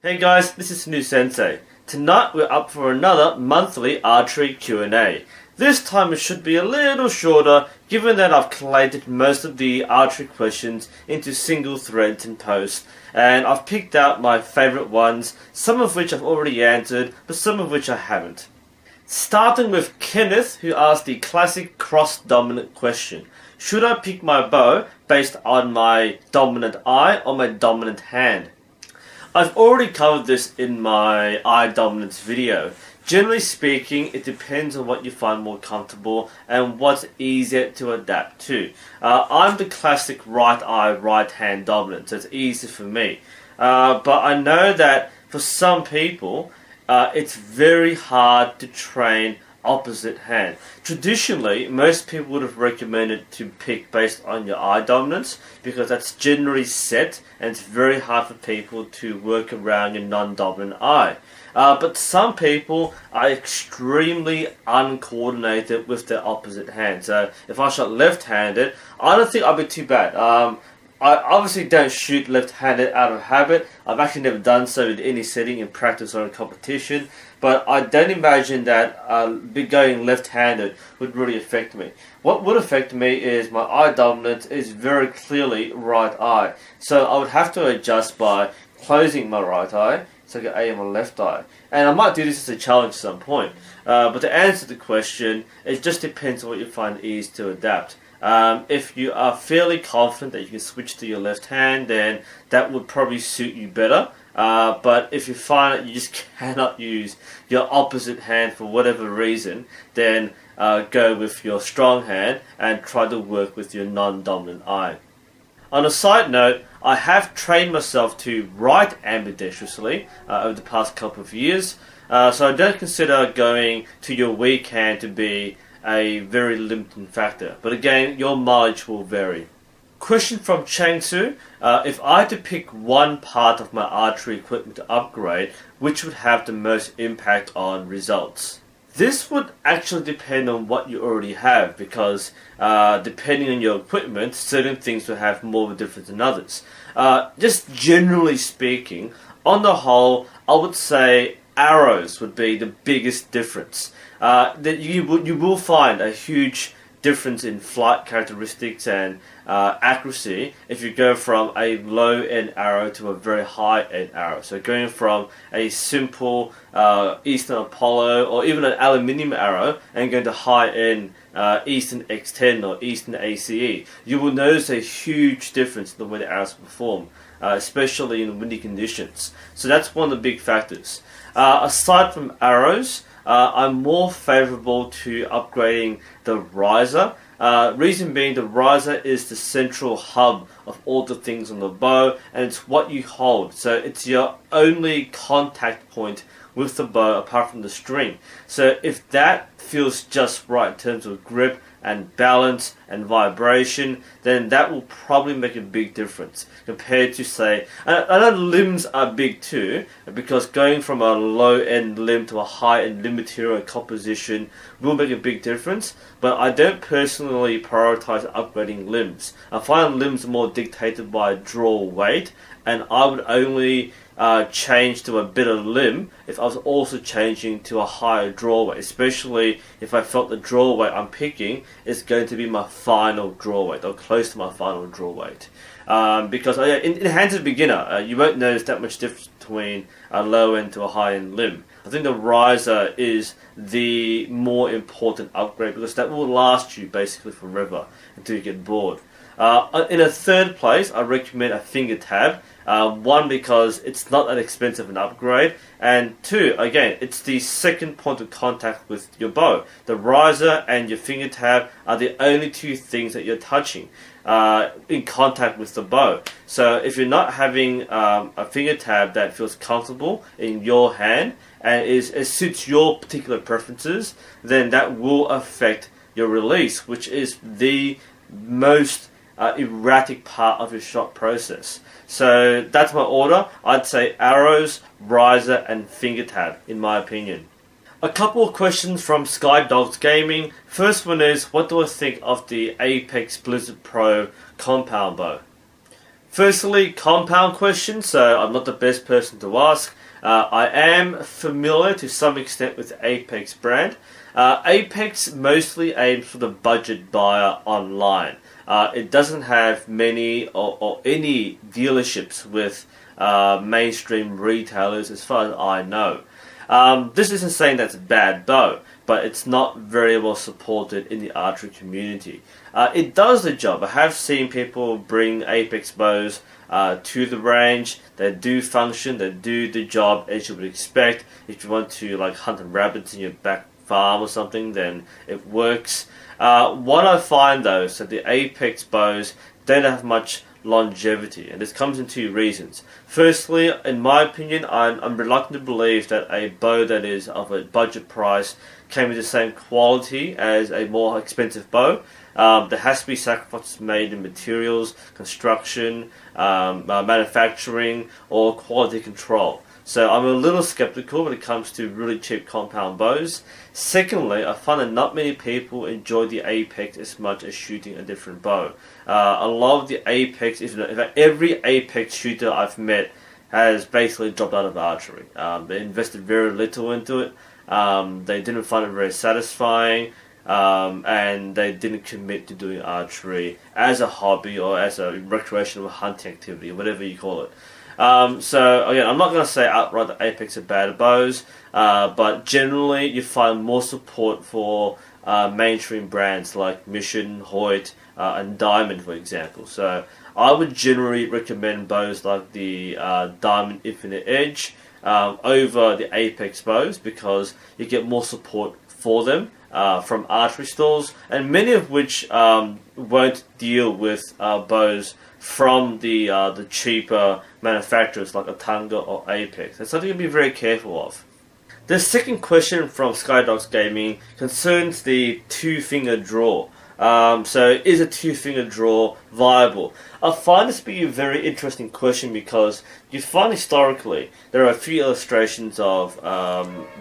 Hey guys, this is New Sensei. Tonight we're up for another monthly archery Q&A. This time it should be a little shorter given that I've collated most of the archery questions into single threads and posts, and I've picked out my favourite ones, some of which I've already answered but some of which I haven't. Starting with Kenneth, who asked the classic cross-dominant question. Should I pick my bow based on my dominant eye or my dominant hand? I've already covered this in my eye dominance video. Generally speaking, it depends on what you find more comfortable and what's easier to adapt to. I'm the classic right eye, right hand dominant, so it's easy for me. But I know that for some people, it's very hard to train opposite hand. Traditionally, most people would have recommended to pick based on your eye dominance because that's generally set and it's very hard for people to work around your non-dominant eye. But some people are extremely uncoordinated with their opposite hand. So if I shot left-handed, I don't think I'd be too bad. I obviously don't shoot left-handed out of habit. I've actually never done so in any setting, in practice or in competition. But I don't imagine that going left-handed would really affect me. What would affect me is my eye dominance is very clearly right eye. So I would have to adjust by closing my right eye so I can aim my left eye. And I might do this as a challenge at some point. But to answer the question, it just depends on what you find easy to adapt. If you are fairly confident that you can switch to your left hand, then that would probably suit you better. But if you find that you just cannot use your opposite hand for whatever reason, then go with your strong hand and try to work with your non-dominant eye. On a side note, I have trained myself to write ambidextrously over the past couple of years, so I don't consider going to your weak hand to be a very limiting factor. But again, your mileage will vary. Question from Changsu. If I had to pick one part of my archery equipment to upgrade, which would have the most impact on results? This would actually depend on what you already have, because depending on your equipment, certain things will have more of a difference than others. Just generally speaking, on the whole, I would say arrows would be the biggest difference. That you will find a huge difference in flight characteristics and accuracy if you go from a low-end arrow to a very high-end arrow. So going from a simple Eastern Apollo or even an aluminium arrow and going to high-end Eastern X10 or Eastern ACE, you will notice a huge difference in the way the arrows perform, especially in windy conditions. So that's one of the big factors. Aside from arrows, I'm more favorable to upgrading the riser. Reason being, the riser is the central hub of all the things on the bow, and it's what you hold. So it's your only contact point with the bow apart from the string. So if that feels just right in terms of grip and balance and vibration, then that will probably make a big difference compared to, say, I know limbs are big too, because going from a low-end limb to a high-end limb material composition will make a big difference, but I don't personally prioritize upgrading limbs. I find limbs more dictated by draw weight, and I would only change to a better limb if I was also changing to a higher draw weight, especially if I felt the draw weight I'm picking is going to be my final draw weight or close to my final draw weight. Because in hands of a beginner, you won't notice that much difference between a low end to a high end limb. I think the riser is the more important upgrade because that will last you basically forever until you get bored. In a third place, I recommend a finger tab. One, because it's not that expensive an upgrade, and two, again, it's the second point of contact with your bow. The riser and your finger tab are the only two things that you're touching in contact with the bow. So if you're not having a finger tab that feels comfortable in your hand and it suits your particular preferences, then that will affect your release, which is the most erratic part of your shot process. So that's my order. I'd say arrows, riser and finger tab in my opinion. A couple of questions from Sky Dogs Gaming. First one is, what do I think of the Apex Blizzard Pro compound bow? Firstly, compound question, so I'm not the best person to ask. I am familiar to some extent with the Apex brand. Apex mostly aims for the budget buyer online. It doesn't have many or any dealerships with mainstream retailers as far as I know. This isn't saying that's a bad bow, but it's not very well supported in the archery community. It does the job. I have seen people bring Apex bows to the range. They do function, they do the job as you would expect. If you want to like hunt rabbits in your back farm or something, then it works. What I find though is that the Apex bows don't have much longevity, and this comes in two reasons. Firstly, in my opinion, I'm reluctant to believe that a bow that is of a budget price can be the same quality as a more expensive bow. There has to be sacrifices made in materials, construction, manufacturing, or quality control. So I'm a little skeptical when it comes to really cheap compound bows. Secondly, I find that not many people enjoy the Apex as much as shooting a different bow. A lot of the Apex, in fact every Apex shooter I've met has basically dropped out of archery. They invested very little into it. They didn't find it very satisfying. And they didn't commit to doing archery as a hobby or as a recreational hunting activity, whatever you call it. So again, I'm not going to say outright that Apex are bad bows, but generally you find more support for mainstream brands like Mission, Hoyt, and Diamond, for example. So I would generally recommend bows like the Diamond Infinite Edge over the Apex bows because you get more support for them from archery stores, and many of which won't deal with bows from the cheaper manufacturers like Atanga or Apex. That's something to be very careful of. The second question from Skydogs Gaming concerns the two-finger draw. So is a two-finger draw viable? I find this to be a very interesting question because you find historically there are a few illustrations of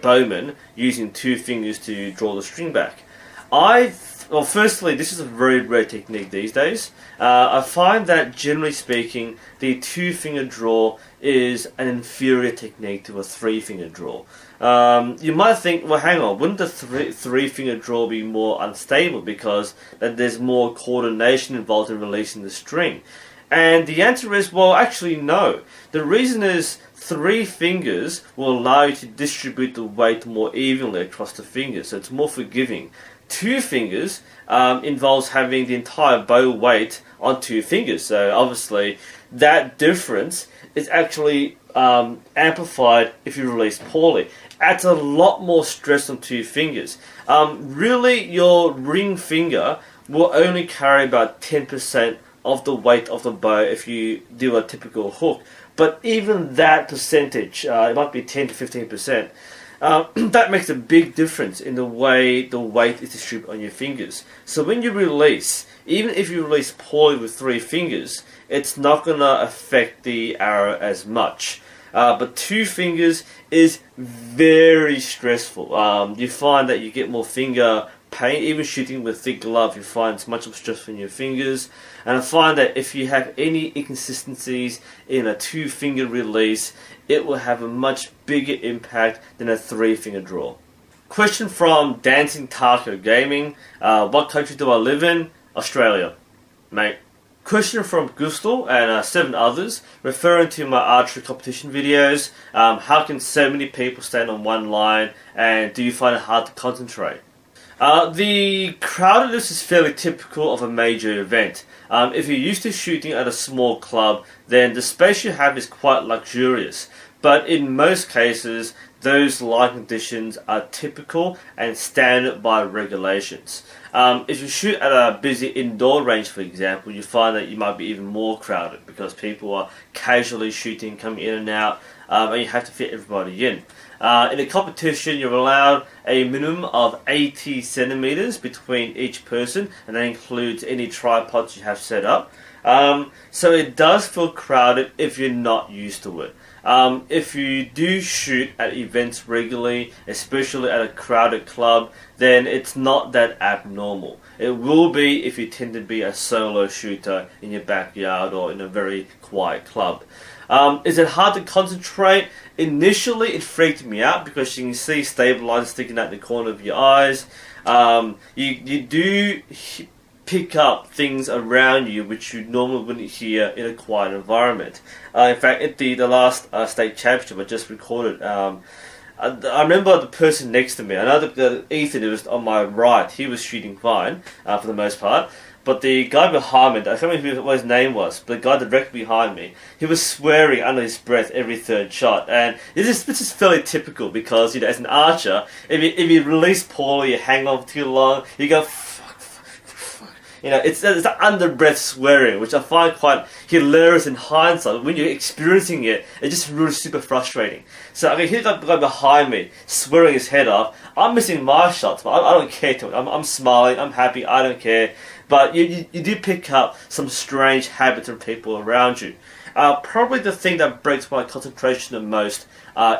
bowmen using two fingers to draw the string back. Well, firstly, this is a very rare technique these days. I find that, generally speaking, the two-finger draw is an inferior technique to a three-finger draw. You might think, well, hang on, wouldn't the three-finger draw be more unstable because there's more coordination involved in releasing the string? And the answer is, well, actually, no. The reason is three fingers will allow you to distribute the weight more evenly across the fingers, so it's more forgiving. Two fingers involves having the entire bow weight on two fingers, so obviously that difference is actually amplified if you release poorly. Adds a lot more stress on two fingers. Really, your ring finger will only carry about 10% of the weight of the bow if you do a typical hook. But even that percentage, it might be 10 to 15%, that makes a big difference in the way the weight is distributed on your fingers. So when you release, even if you release poorly with three fingers, it's not going to affect the arrow as much. But two fingers is very stressful. You find that you get more finger pain. Even shooting with thick glove, you find it's much more stressful in your fingers. And I find that if you have any inconsistencies in a two-finger release, it will have a much bigger impact than a three-finger draw. Question from Dancing Taco Gaming. What country do I live in? Australia, mate. Question from Gustel and 7 others, referring to my archery competition videos. How can so many people stand on one line, and do you find it hard to concentrate? The crowdedness is fairly typical of a major event. If you're used to shooting at a small club, then the space you have is quite luxurious. But in most cases, those line conditions are typical and standard by regulations. If you shoot at a busy indoor range, for example, you find that you might be even more crowded because people are casually shooting, coming in and out, and you have to fit everybody in. In a competition, you're allowed a minimum of 80 centimeters between each person, and that includes any tripods you have set up. So it does feel crowded if you're not used to it. If you do shoot at events regularly, especially at a crowded club, then it's not that abnormal. It will be if you tend to be a solo shooter in your backyard or in a very quiet club. Is it hard to concentrate? Initially, it freaked me out because you can see stabilizers sticking out the corner of your eyes. You do pick up things around you which you normally wouldn't hear in a quiet environment. In fact, at the last state championship I just recorded, I remember the person next to me. I know that Ethan, who was on my right, he was shooting fine for the most part. But the guy behind me, I can't remember what his name was, but the guy directly behind me, he was swearing under his breath every third shot. And this is fairly typical because, you know, as an archer, if you release poorly, you hang on too long, you go, fuck, fuck, fuck. You know, it's that under breath swearing, which I find quite hilarious in hindsight. When you're experiencing it, it's just really super frustrating. So I mean, here's the guy behind me, swearing his head off. I'm missing my shots, but I don't care to it. I'm smiling, I'm happy, I don't care. But you do pick up some strange habits from people around you. Probably the thing that breaks my concentration the most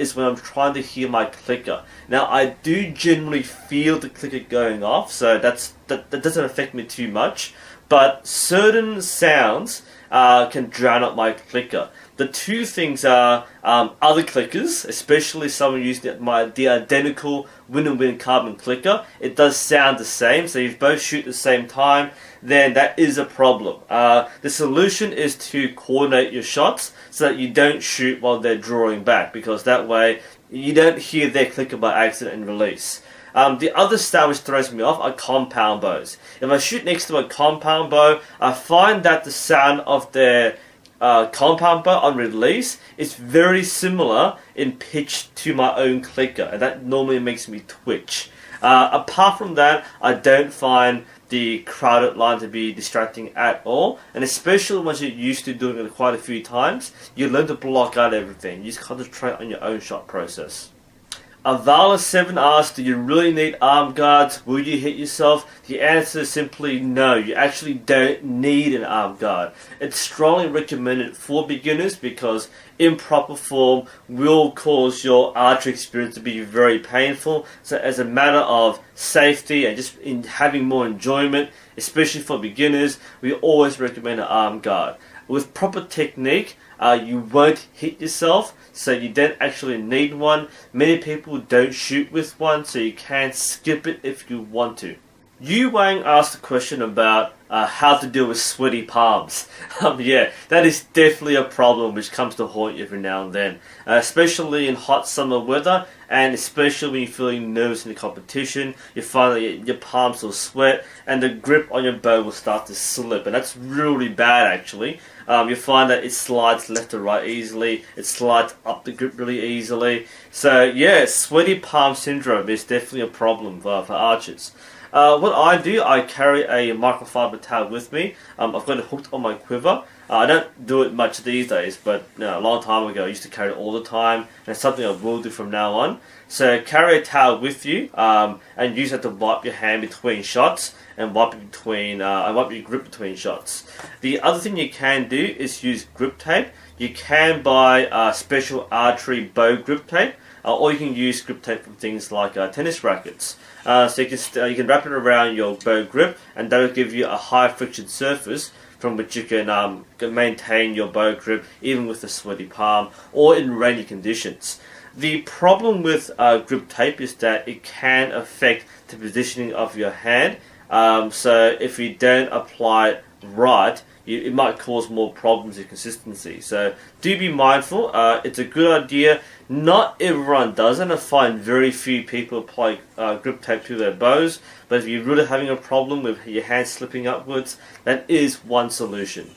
is when I'm trying to hear my clicker. Now, I do generally feel the clicker going off, so that doesn't affect me too much. But certain sounds can drown out my clicker. The two things are other clickers, especially someone using the identical win-and-win carbon clicker. It does sound the same, so if you both shoot at the same time, then that is a problem. The solution is to coordinate your shots so that you don't shoot while they're drawing back, because that way you don't hear their clicker by accident and release. The other style which throws me off are compound bows. If I shoot next to a compound bow, I find that the sound of their compound bow on release is very similar in pitch to my own clicker, and that normally makes me twitch. Apart from that, I don't find the crowded line to be distracting at all, and especially once you're used to doing it quite a few times, you learn to block out everything. You just concentrate on your own shot process. Avala7 asks, do you really need arm guards? Will you hit yourself? The answer is simply no. You actually don't need an arm guard. It's strongly recommended for beginners because improper form will cause your archery experience to be very painful. So as a matter of safety and just in having more enjoyment, especially for beginners, we always recommend an arm guard. With proper technique, you won't hit yourself, so you don't actually need one. Many people don't shoot with one, so you can skip it if you want to. Yu Wang asked a question about how to deal with sweaty palms. Yeah, that is definitely a problem which comes to haunt you every now and then, especially in hot summer weather, and especially when you're feeling nervous in the competition. You find that your palms will sweat and the grip on your bow will start to slip, and that's really bad actually. You find that it slides left to right easily, it slides up the grip really easily. So yeah, sweaty palm syndrome is definitely a problem for archers. What I do, I carry a microfiber towel with me. I've got it hooked on my quiver. I don't do it much these days, but a long time ago I used to carry it all the time, and it's something I will do from now on. So carry a towel with you, and use it to wipe your hand between shots, and wipe your grip between shots. The other thing you can do is use grip tape. You can buy special archery bow grip tape, or you can use grip tape from things like tennis rackets. So you can wrap it around your bow grip, and that will give you a high friction surface from which you can maintain your bow grip even with a sweaty palm or in rainy conditions. The problem with grip tape is that it can affect the positioning of your hand. So if you don't apply it right, it might cause more problems with consistency. So do be mindful. It's a good idea. Not everyone does it. I find very few people apply grip tape to their bows. But if you're really having a problem with your hand slipping upwards, that is one solution.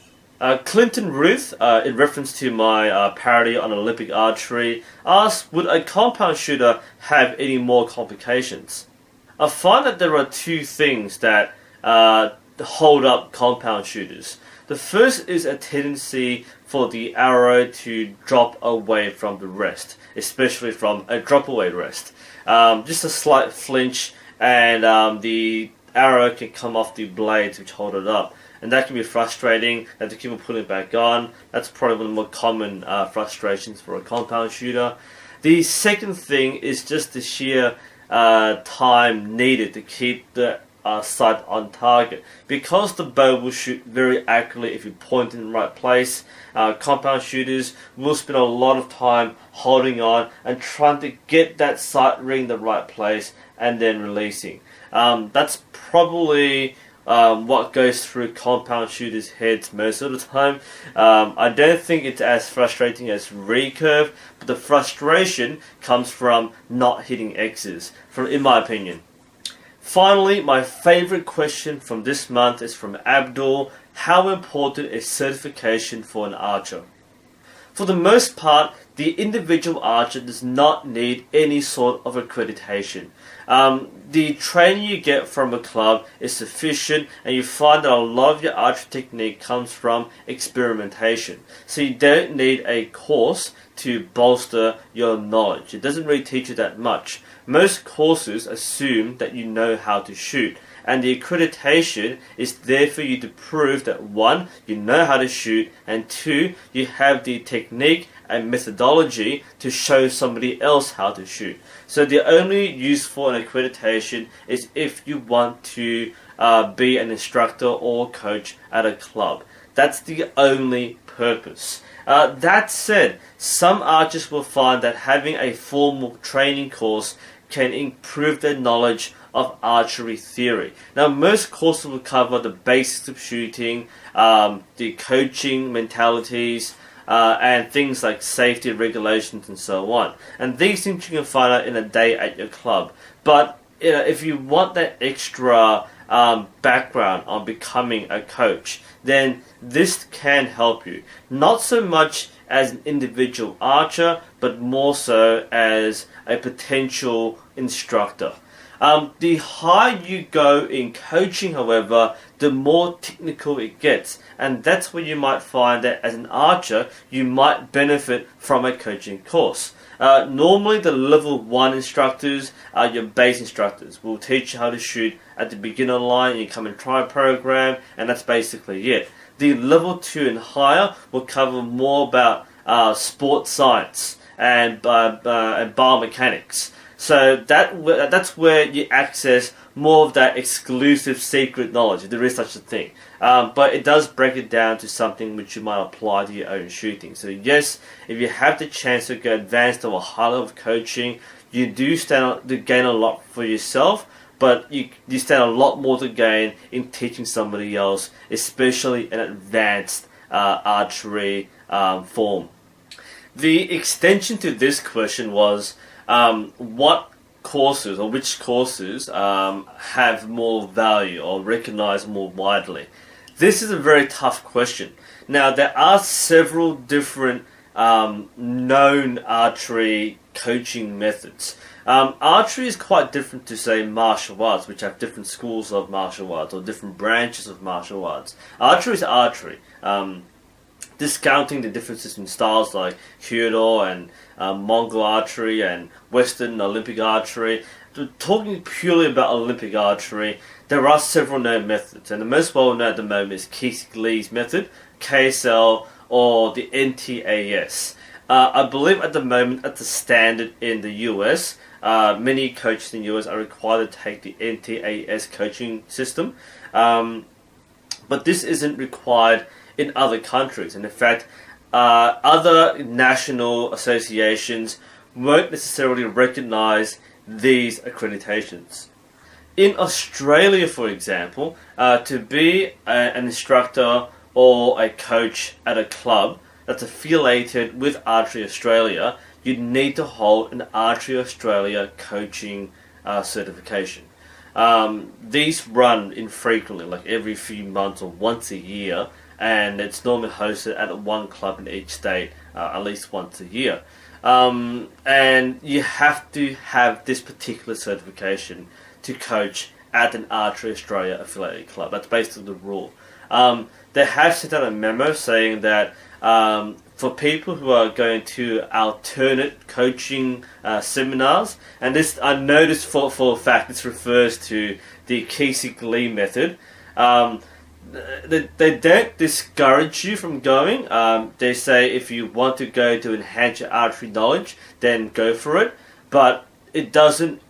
Clinton Ruth, in reference to my parody on Olympic archery, asked, would a compound shooter have any more complications? I find that there are two things that hold up compound shooters. The first is a tendency for the arrow to drop away from the rest, especially from a drop away rest. Just a slight flinch and the arrow can come off the blades which hold it up. and that can be frustrating. That to keep on putting it back on. That's probably one of the more common frustrations for a compound shooter. The second thing is just the sheer time needed to keep the sight on target. Because the bow will shoot very accurately if you point in the right place, compound shooters will spend a lot of time holding on and trying to get that sight ring in the right place and then releasing. That's probably what goes through compound shooters' heads most of the time. I don't think it's as frustrating as recurve, but the frustration comes from not hitting X's, in my opinion. Finally, my favorite question from this month is from Abdul. How important is certification for an archer? For the most part, the individual archer does not need any sort of accreditation. The training you get from a club is sufficient, and you find that a lot of your archery technique comes from experimentation. So you don't need a course to bolster your knowledge. It doesn't really teach you that much. Most courses assume that you know how to shoot, and the accreditation is there for you to prove that 1, you know how to shoot, and 2, you have the technique and methodology to show somebody else how to shoot. So the only use for an accreditation is if you want to be an instructor or coach at a club. That's the only purpose. That said, some archers will find that having a formal training course can improve their knowledge of archery theory. Now, most courses will cover the basics of shooting, the coaching mentalities, and things like safety regulations and so on. And these things you can find out in a day at your club. But if you want that extra background on becoming a coach, then this can help you. Not so much as an individual archer, but more so as a potential instructor. The higher you go in coaching, however, the more technical it gets, and that's where you might find that as an archer you might benefit from a coaching course. Normally the level 1 instructors are your base instructors. Will teach you how to shoot at the beginner line, you come and try a program, and that's basically it. The level 2 and higher will cover more about sports science and biomechanics. So that's where you access more of that exclusive secret knowledge, if there is such a thing. But it does break it down to something which you might apply to your own shooting. So yes, if you have the chance to go advanced to a high level of coaching, you do stand to gain a lot for yourself, but you stand a lot more to gain in teaching somebody else, especially an advanced archery form. The extension to this question was, what courses or which courses have more value or recognized more widely? This is a very tough question. Now, there are several different known archery coaching methods. Archery is quite different to, say, martial arts, which have different schools of martial arts or different branches of martial arts. Archery is archery. Discounting the differences in styles like Kyudo and Mongol archery and Western Olympic archery. Talking purely about Olympic archery, there are several known methods, and the most well known at the moment is Keith Lee's method, KSL, or the NTAS. I believe at the moment, at the standard in the US, many coaches in the US are required to take the NTAS coaching system, but this isn't required in other countries, and in fact other national associations won't necessarily recognize these accreditations. In Australia, for example, to be an instructor or a coach at a club that's affiliated with Archery Australia, you need to hold an Archery Australia coaching certification. These run infrequently, like every few months or once a year, and it's normally hosted at one club in each state at least once a year. And you have to have this particular certification to coach at an Archery Australia affiliated club. That's basically the rule. They have sent out a memo saying that for people who are going to alternate coaching seminars, and this I noticed for a fact this refers to the Keith Lee method. they don't discourage you from going. They say if you want to go to enhance your archery knowledge, then go for it. But it doesn't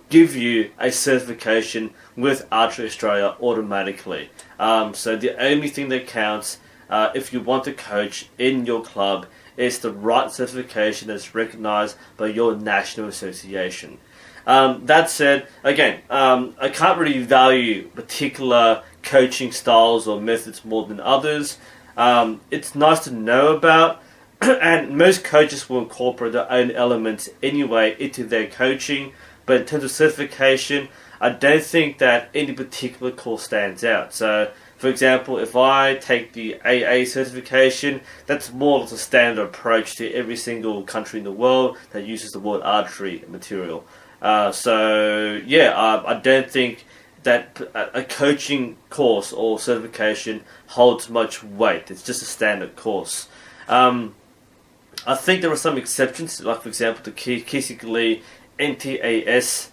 give you a certification with Archery Australia automatically. So the only thing that counts if you want to coach in your club is the right certification that's recognised by your national association. That said, again, I can't really value particular coaching styles or methods more than others. It's nice to know about, and most coaches will incorporate their own elements anyway into their coaching. But in terms of certification, I don't think that any particular course stands out. So, for example, if I take the AA certification, that's more of a standard approach to every single country in the world that uses the word archery material. I don't think that a coaching course or certification holds much weight. It's just a standard course. I think there are some exceptions, like for example the Kisik NTAS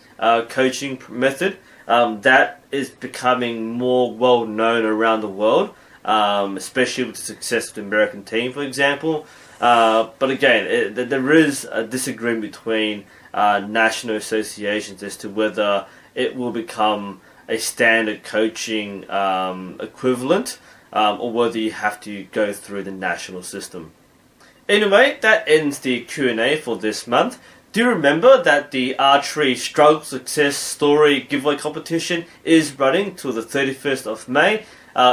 coaching method. That is becoming more well known around the world, especially with the success of the American team, for example. But again, there is a disagreement between national associations as to whether it will become a standard coaching equivalent, or whether you have to go through the national system. Anyway, that ends the Q&A for this month. Do remember that the Archery Struggle Success Story giveaway competition is running till the 31st of May.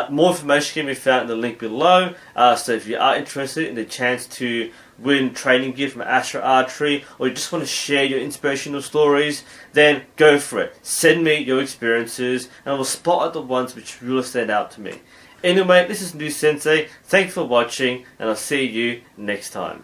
More information can be found in the link below. So if you are interested in the chance to win training gear from Astro Archery, or you just want to share your inspirational stories, then go for it. Send me your experiences and I will spot out the ones which really stand out to me. Anyway, this is New Sensei. Thanks for watching and I'll see you next time.